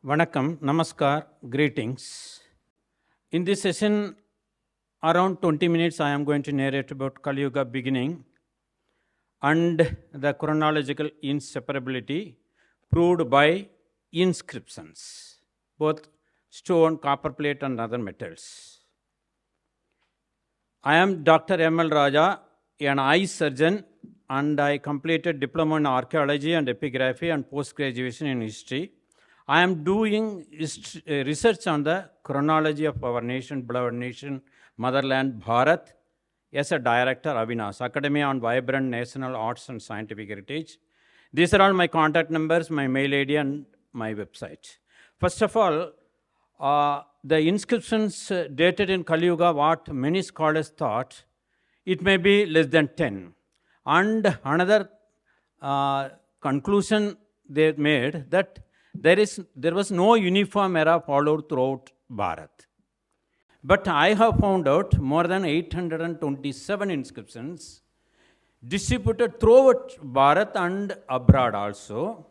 Vanakkam, Namaskar, greetings. In this session, around 20 minutes, I am going to narrate about Kali Yuga beginning and the chronological inseparability proved by inscriptions, both stone, copper plate, and other metals. I am Dr. M.L. Raja, an eye surgeon, and I completed diploma in archaeology and epigraphy and post-graduation in history. I am doing research on the chronology of our nation, beloved nation, motherland, Bharat, as a director, Avinash, Academy on Vibrant National Arts and Scientific Heritage. These are all my contact numbers, my mail ID, and my website. First of all, the inscriptions dated in Kali Yuga, what many scholars thought, it may be less than 10. And another conclusion they made that there was no uniform era followed throughout Bharat. But I have found out more than 827 inscriptions distributed throughout Bharat and abroad also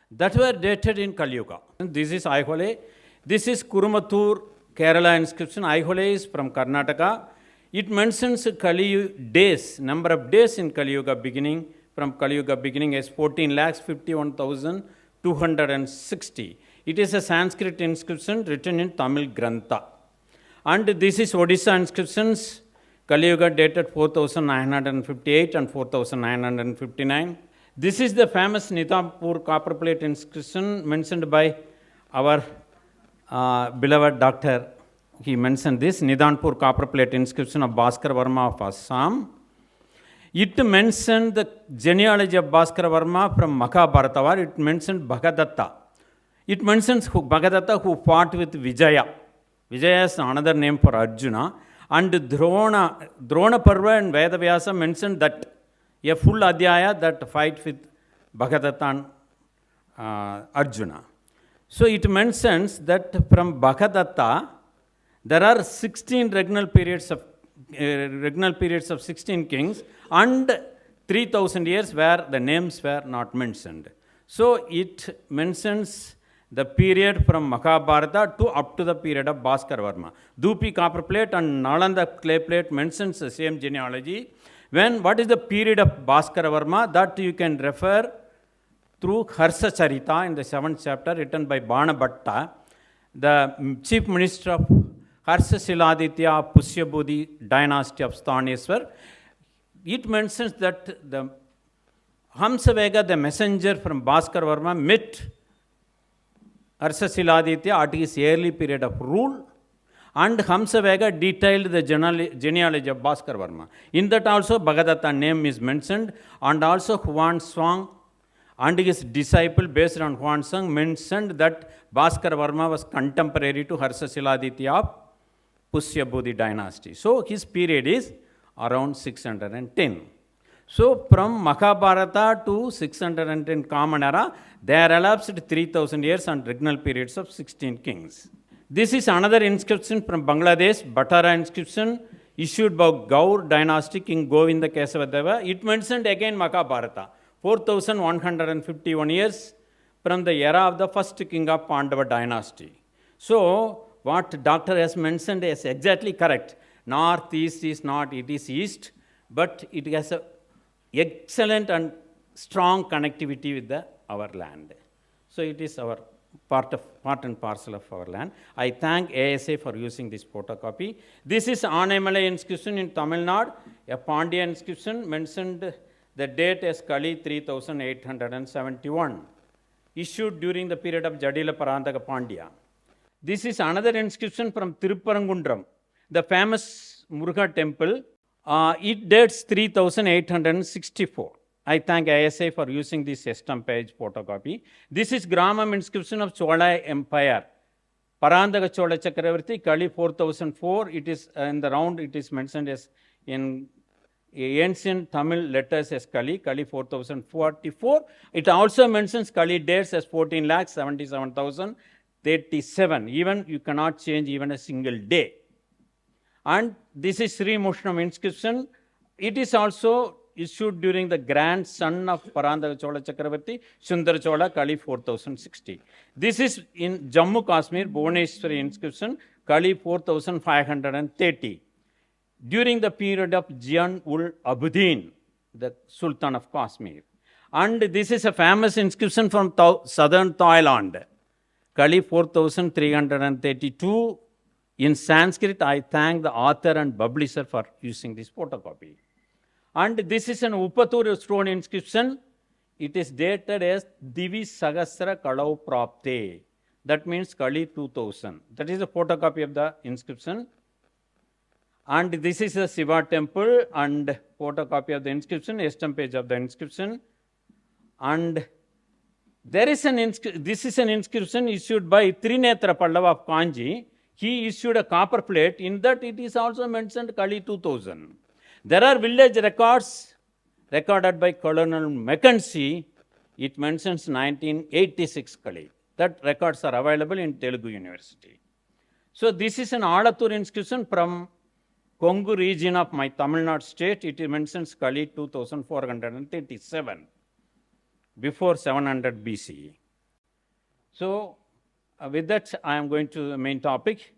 that were dated in Kali Yuga. This is Aihole. This is Kurumatur, Kerala inscription. Aihole is from Karnataka. It mentions Kali days, number of days in Kali Yuga beginning, from Kali Yuga beginning as 14,51,260. It is a Sanskrit inscription written in Tamil Grantha. And this is Odisha inscriptions, Kali Yuga dated 4,958 and 4,959. This is the famous Nidhampur copper plate inscription mentioned by our beloved doctor. He mentioned this Nidhampur copper plate inscription of Bhaskara Varma of Assam. It mentioned the genealogy of Bhaskara Varma from Mahabharata. It mentioned Bhagadatta. It mentions Bhagadatta who fought with Vijaya. Vijaya is another name for Arjuna. And Drona Parva and Vedavyasa mentioned that a full adhyaya that fight with Bhagadatta and Arjuna. So it mentions that from Bhagadatta, there are 16 regnal periods of 16 kings and 3,000 years where the names were not mentioned. So it mentions the period from Mahabharata to up to the period of Bhaskara Varma. Dupi copper plate and Nalanda clay plate mentions the same genealogy. What is the period of Bhaskara Varma? That you can refer through Harsha Charita in the 7th chapter written by Bana Bhatta, the chief minister of Harsha Siladitya Pusyabodhi dynasty of Sthaneswar. It mentions that the Hamsavega, the messenger from Bhaskara Varma, met Harsha Siladitya at his early period of rule, and Hamsavega detailed the genealogy of Bhaskara Varma. In that also Bhagadatta name is mentioned, and also Huan Swang and his disciple based on Huan Swang mentioned that Bhaskara Varma was contemporary to Harsha Siladitya of Pusyabodhi dynasty. So his period is around 610. So from Mahabharata to 610 common era, there elapsed 3,000 years and regnal periods of 16 kings. This is another inscription from Bangladesh, Batara inscription issued by Gaur dynasty King Govinda Kesavadeva. It mentioned again Mahabharata, 4,151 years from the era of the first king of Pandava dynasty. So what doctor has mentioned is exactly correct. North, east is not, it is east, but it has an excellent and strong connectivity with our land. So it is our part and parcel of our land. I thank ASA for using this photocopy. This is Anamalai inscription in Tamil Nadu. A Pandya inscription mentioned the date as Kali 3871, issued during the period of Jadila Parantaka Pandya. This is another inscription from Tirupparangundram, the famous Muruga temple. It dates 3864. I thank ASA for using this stamp page photocopy. This is Gramam inscription of Chola Empire. Parantaka Chola Chakravarti, Kali 4004. It is in the round, it is mentioned as in ancient Tamil letters as Kali 4044. It also mentions Kali dates as 14,77,037. Even you cannot change even a single day. And this is Sri Mushnam inscription. It is also issued during the grandson of Parandaka Chola Chakravarti, Sundar Chola, Kali 4060. This is in Jammu Kashmir, Bhuvaneshwari inscription, Kali 4530. During the period of Zian-ul-Abidin, the Sultan of Kashmir. And this is a famous inscription from southern Thailand, Kali 4332. In Sanskrit, I thank the author and publisher for using this photocopy. And this is an Uppatur stone inscription. It is dated as Divi Sagasra Kalau Prapte. That means Kali 2000. That is a photocopy of the inscription. And this is the Shiva temple and photocopy of the inscription, estimate page of the inscription. And there is this is an inscription issued by Trinetra Pallava of Kanji. He issued a copper plate. In that it is also mentioned Kali 2000. There are village records recorded by Colonel Mackenzie. It mentions 1986 Kali. That records are available in Telugu University. So this is an Alathur inscription from Kongu region of my Tamil Nadu state. It mentions Kali 2437 before 700 BC. So with that, I am going to the main topic.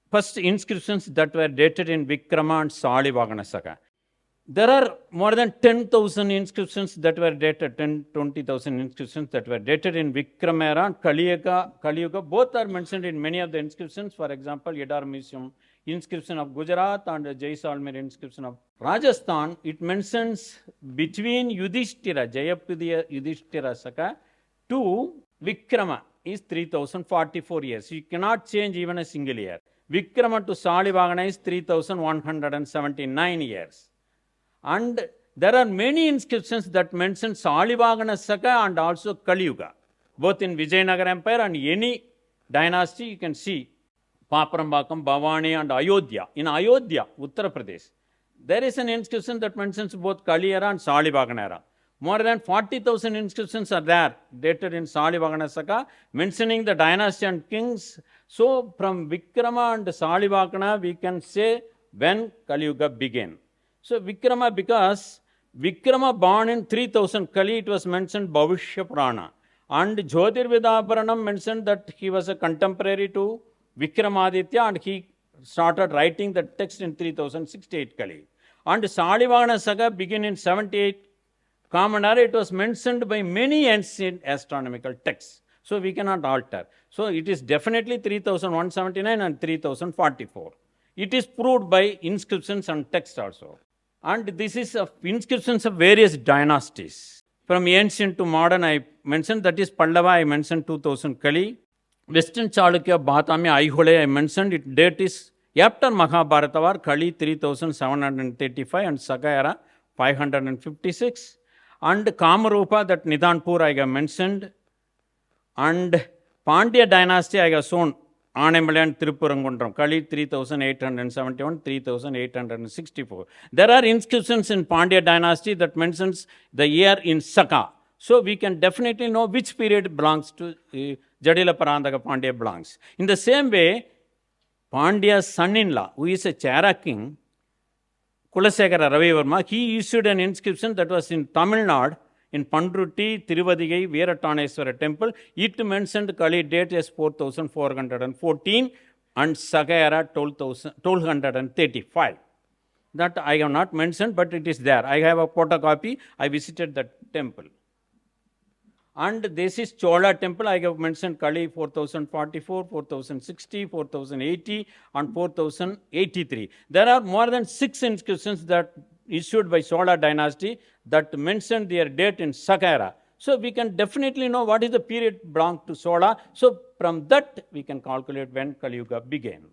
First, inscriptions that were dated in Vikrama and Salivagana Saka. There are more than 10,000 inscriptions that were dated, 20,000 inscriptions that were dated in Vikrama era and Kali Yuga. Both are mentioned in many of the inscriptions. For example, Yadar Museum inscription of Gujarat and Jaisalmer inscription of Rajasthan. It mentions between Yudhishthira, Jayapudha Yudhishthira Saka to Vikrama is 3044 years. You cannot change even a single year. Vikrama to Salivagana is 3179 years. And there are many inscriptions that mention Salivagana Saka and also Kali Yuga, both in Vijayanagara Empire and any dynasty. You can see Paparambakam, Bhavani and Ayodhya. In Ayodhya, Uttar Pradesh, there is an inscription that mentions both Kali era and Salivagana era. More than 40,000 inscriptions are there dated in Salivagana Saka mentioning the dynasty and kings. So from Vikrama and Salivagana we can say when Kali Yuga began. So Vikrama, because Vikrama born in 3000 Kali, it was mentioned Bhavishya Purana. And Jyotirvidaparanam mentioned that he was a contemporary to Vikramaditya and he started writing the text in 3068 Kali. And Salivagana Saka began in 78 Common Era. It was mentioned by many ancient astronomical texts. So we cannot alter. So it is definitely 3179 and 3044. It is proved by inscriptions and text also. And this is of inscriptions of various dynasties. From ancient to modern I mentioned, that is Pallava I mentioned 2000 Kali. Western Chalukya, Bhatami, Aihole I mentioned, its date is after Mahabharata war, Kali 3735 and Saka era 556. And Kamarupa, that Nidhanpur I have mentioned. And Pandya dynasty I have shown Anaimalai and Tirupurangundram, Kali 3871, 3864. There are inscriptions in Pandya dynasty that mentions the year in Saka. So we can definitely know which period belongs to Jadila Parandaka Pandya belongs. In the same way, Pandya's son-in-law, who is a Chera king, Kulasekara Ravivarma, he issued an inscription that was in Tamil Nadu, in Pandrutti, Tiruvadigai, Veerattaneswara temple. It mentioned Kali date as 4414 and Saka era 1235. That I have not mentioned, but it is there. I have a photocopy. I visited that temple. And this is Chola temple. I have mentioned Kali 4044, 4060, 4080 and 4083. There are more than 6 inscriptions that issued by Chola dynasty that mention their date in Saka era. So we can definitely know what is the period belonged to Chola. So from that we can calculate when Kali Yuga began.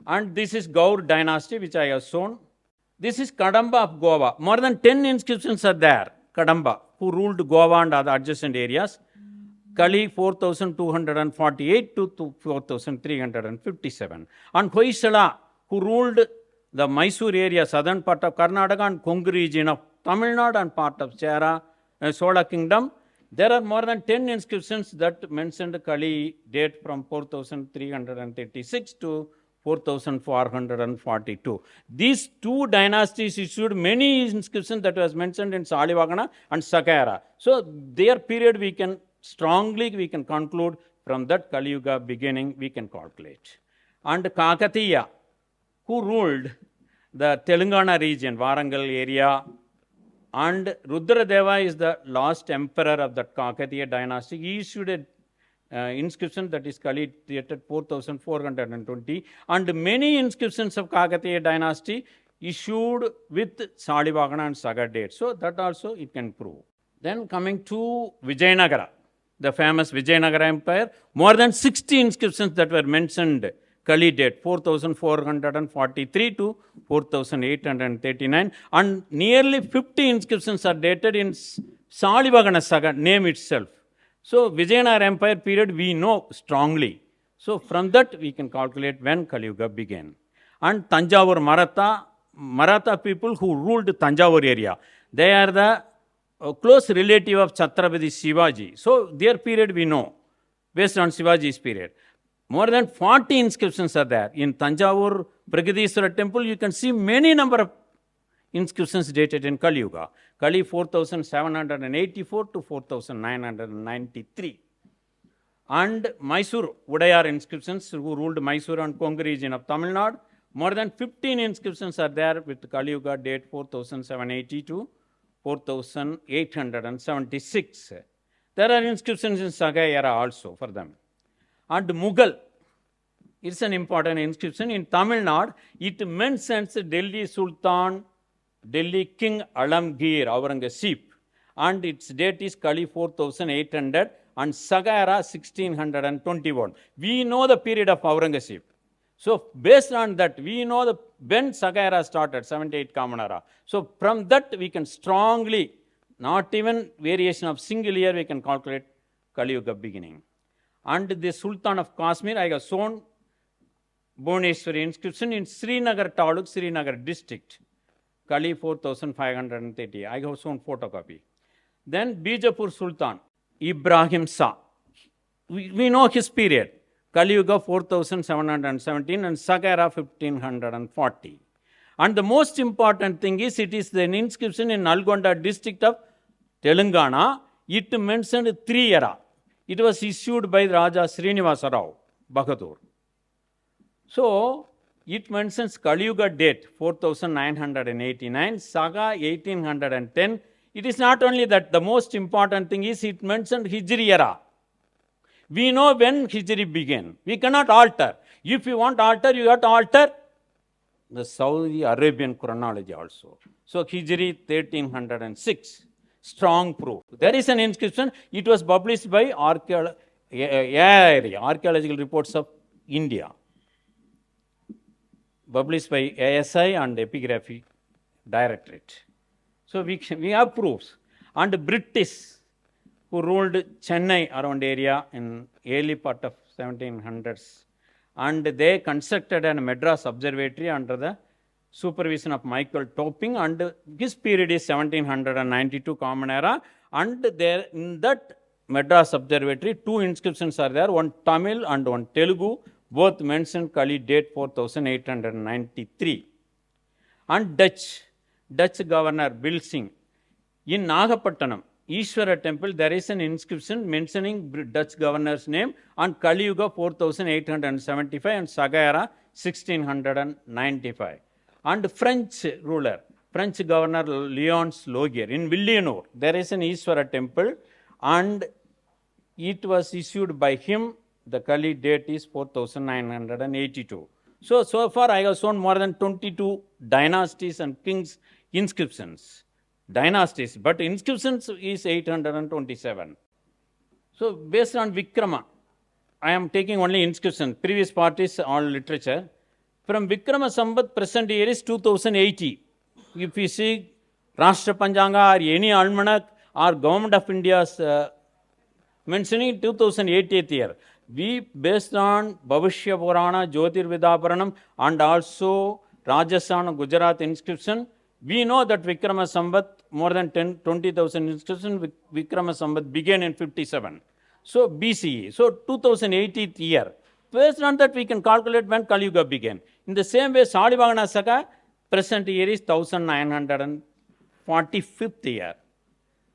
And this is Gaur dynasty which I have shown. This is Kadamba of Goa. More than 10 inscriptions are there. Kadamba, who ruled Goa and other adjacent areas. Kali 4248 to 4357. And Hoysala, who ruled the Mysore area, southern part of Karnataka and Kongu region of Tamil Nadu and part of Chera, Chola kingdom. There are more than 10 inscriptions that mentioned Kali date from 4336 to 4442. These two dynasties issued many inscriptions that was mentioned in Salivagana and Sakara. So their period we can conclude from that Kali Yuga beginning we can calculate. And Kakatiya, who ruled the Telangana region, Warangal area, and Rudradeva is the last emperor of that Kakatiya dynasty. He issued an inscription that is Kali dated 4420, and many inscriptions of Kakatiya dynasty issued with Salivagana and Saga date. So that also it can prove. Then coming to Vijayanagara, the famous Vijayanagara Empire, more than 60 inscriptions that were mentioned Kali date 4443 to 4839, and nearly 50 inscriptions are dated in Salivagana Saga name itself. So Vijayanagara Empire period we know strongly. So from that we can calculate when Kali Yuga began. And Tanjavur Maratha people who ruled Tanjavur area, they are the close relative of Chhatrapati Shivaji. So their period we know based on Shivaji's period. More than 40 inscriptions are there. In Tanjavur Pragadiswara temple, you can see many number of inscriptions dated in Kali Yuga. Kali 4784 to 4993. And Mysore, Udayar inscriptions who ruled Mysore and Kongu region of Tamil Nadu. More than 15 inscriptions are there with Kali Yuga date 4780 to 4876. There are inscriptions in Saga era also for them. And Mughal, it's an important inscription. In Tamil Nadu, it mentions Delhi Sultan, Delhi King Alamgir, Aurangzeb, and its date is Kali 4800 and Saga era 1621. We know the period of Aurangzeb. So based on that, we know when Saga era started, 78 Common Era. So from that we can strongly, not even variation of single year, we can calculate Kali Yuga beginning. And the Sultan of Kashmir, I have shown Bhuvaneshwari inscription in Srinagar Taluk, Srinagar district, Kali 4530. I have shown photocopy. Then Bijapur Sultan, Ibrahim Shah. We know his period, Kali Yuga 4717 and Saga era 1540. And the most important thing is, it is an inscription in Nalgonda district of Telangana. It mentioned 3 era. It was issued by Raja Srinivasa Rao Bahadur. So, it mentions Kali Yuga date 4989, Saga 1810. It is not only that, the most important thing is it mentioned Hijri era. We know when Hijri began. We cannot alter. If you want to alter, you have to alter the Saudi Arabian chronology also. So, Hijri 1306. Strong proof. There is an inscription. It was published by Archaeological Reports of India, published by ASI and Epigraphy Directorate. So we have proofs. And British, who ruled Chennai around area in early part of 1700s, and they constructed a Madras Observatory under the supervision of Michael Topping, and his period is 1792 Common Era, and there in that Madras Observatory 2 inscriptions are there, one Tamil and one Telugu, both mentioned Kali date 4893. And Dutch governor Bilsing, in Nagapattanam, Ishwara temple, there is an inscription mentioning Dutch governor's name, and Kali Yuga 4875 and Saga era 1695. And French ruler, French governor Léonce Logier, in Villeneuve, there is an Ishwara temple, and it was issued by him. The Kali date is 4982. So far I have shown more than 22 dynasties and kings inscriptions. Dynasties, but inscriptions is 827. So based on Vikrama, I am taking only inscription. Previous part is all literature. From Vikrama Samvat, present year is 2080. If you see Rashtra Panchanga or any almanac or Government of India's mentioning 2080th year, we based on Bhavishya Purana, Jyotirvida Puranam and also Rajasthan Gujarat inscription, we know that Vikrama Samvat, more than 20,000 inscriptions, Vikrama Samvat began in 57. So BCE. So 2080th year, based on that, we can calculate when Kali Yuga began. In the same way, Salivagana Saka, present year is 1945th year.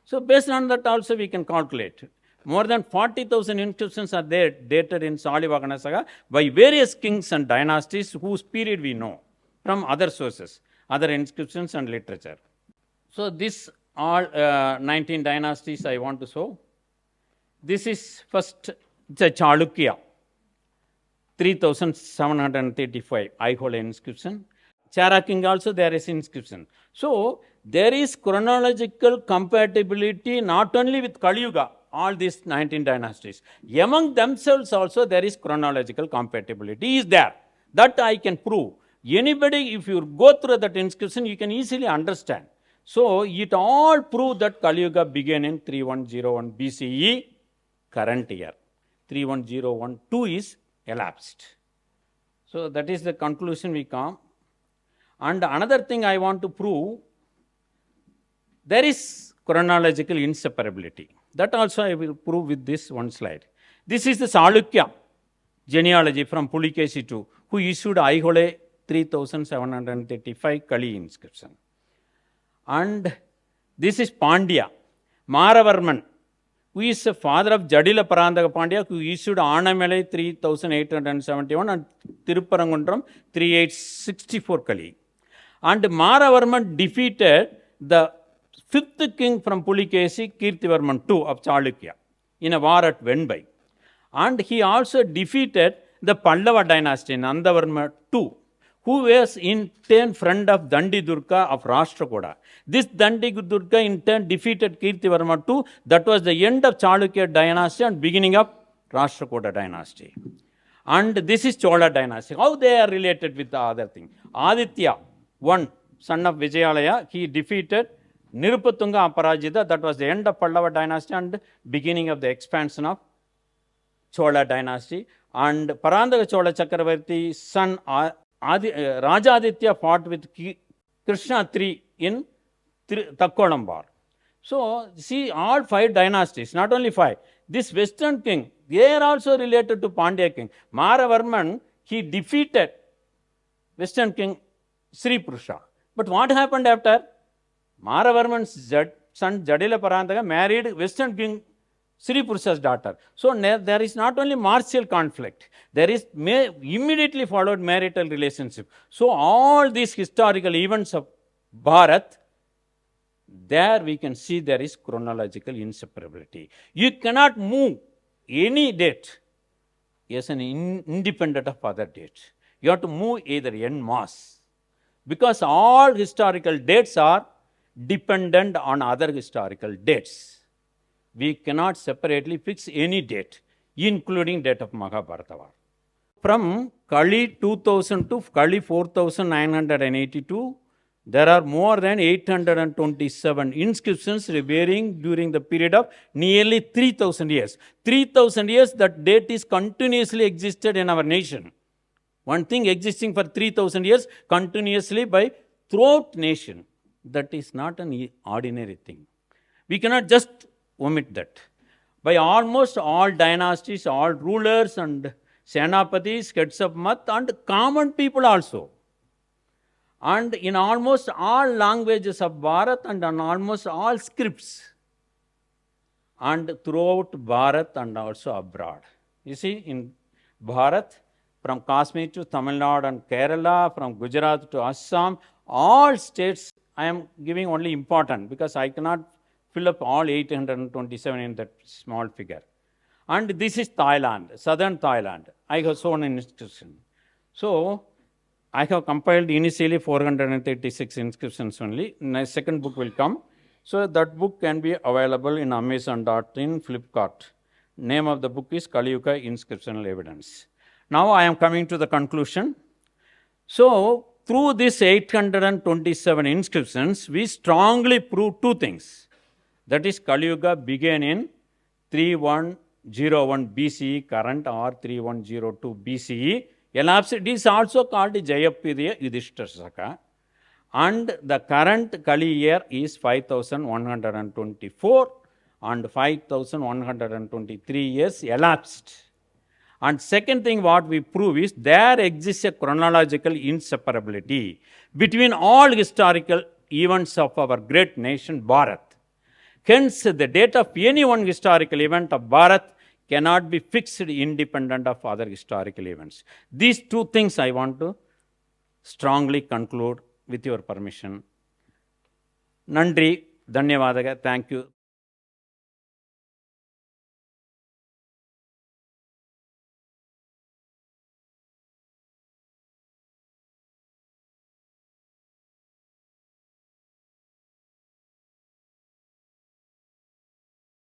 So based on that also we can calculate. More than 40,000 inscriptions are there dated in Salivagana Saga by various kings and dynasties whose period we know from other sources, other inscriptions and literature. So this all 19 dynasties I want to show. This is first, it's a Chalukya, 3735 Aihole inscription. Chera king also there is inscription. So there is chronological compatibility not only with Kali Yuga, all these 19 dynasties. Among themselves also there is chronological compatibility is there. That I can prove. Anybody, if you go through that inscription, you can easily understand. So it all prove that Kali Yuga began in 3101 BCE, current year. 31012 is elapsed. So that is the conclusion we come. And another thing I want to prove, there is chronological inseparability. That also I will prove with this one slide. This is the Salukya genealogy from Pulikesi II, who issued Aihole 3735 Kali inscription. And this is Pandya, Maravarman, who is the father of Jadila Parandaka Pandya, who issued Anamalai 3871 and Tirupparangundram 3864 Kali. And Maravarman defeated the fifth king from Pulikesi, Kirtivarman II of Chalukya, in a war at Venbai. And he also defeated the Pallava dynasty, Nandavarma II, who was in turn friend of Dandi Durga of Rashtrakuta. This Dandi Durga in turn defeated Kirtivarma II. That was the end of Chalukya dynasty and beginning of Rashtrakuta dynasty. And this is Chola dynasty. How they are related with the other thing? Aditya, one son of Vijayalaya, he defeated Nirupatunga Aparajita. That was the end of Pallava dynasty and beginning of the expansion of Chola dynasty. And Parandaka Chola Chakravarti's son Rajaditya fought with Krishna III in Takkolam war. So see, all 5 dynasties, not only 5. This western king, they are also related to Pandya king. Maravarman, he defeated western king Sri Purusha. But what happened after? Maravarman's son Jadila Parandaka married western king Sri Purusha's daughter. So there is not only martial conflict, there is immediately followed marital relationship. So all these historical events of Bharat, there we can see there is chronological inseparability. You cannot move any date as an independent of other dates. You have to move either en masse, because all historical dates are dependent on other historical dates. We cannot separately fix any date, including date of Mahabharata war. From Kali 2000 to Kali 4982, there are more than 827 inscriptions varying during the period of nearly 3000 years. 3000 years, that date is continuously existed in our nation. One thing existing for 3000 years continuously by throughout nation. That is not an ordinary thing. We cannot just omit that. By almost all dynasties, all rulers and senapatis, heads of math and common people also. And in almost all languages of Bharat and on almost all scripts. And throughout Bharat and also abroad. You see, in Bharat, from Kashmir to Tamil Nadu and Kerala, from Gujarat to Assam, all states, I am giving only important because I cannot fill up all 827 in that small figure. And this is Thailand, southern Thailand. I have shown an inscription. So, I have compiled initially 436 inscriptions only. My second book will come. So, that book can be available in Amazon.in, Flipkart. Name of the book is Kali Yuga Inscriptional Evidence. Now, I am coming to the conclusion. So, through these 827 inscriptions, we strongly prove 2 things. That is, Kali Yuga began in 3101 BCE, current, or 3102 BCE. Elapsed, it is also called Jayapirya Yudhishthira Saka. And the current Kali year is 5124 and 5123 years elapsed. And second thing what we prove is there exists a chronological inseparability between all historical events of our great nation Bharat. Hence, the date of any one historical event of Bharat cannot be fixed independent of other historical events. These two things I want to strongly conclude with your permission. Nandri, Dhanyavadaga, thank you.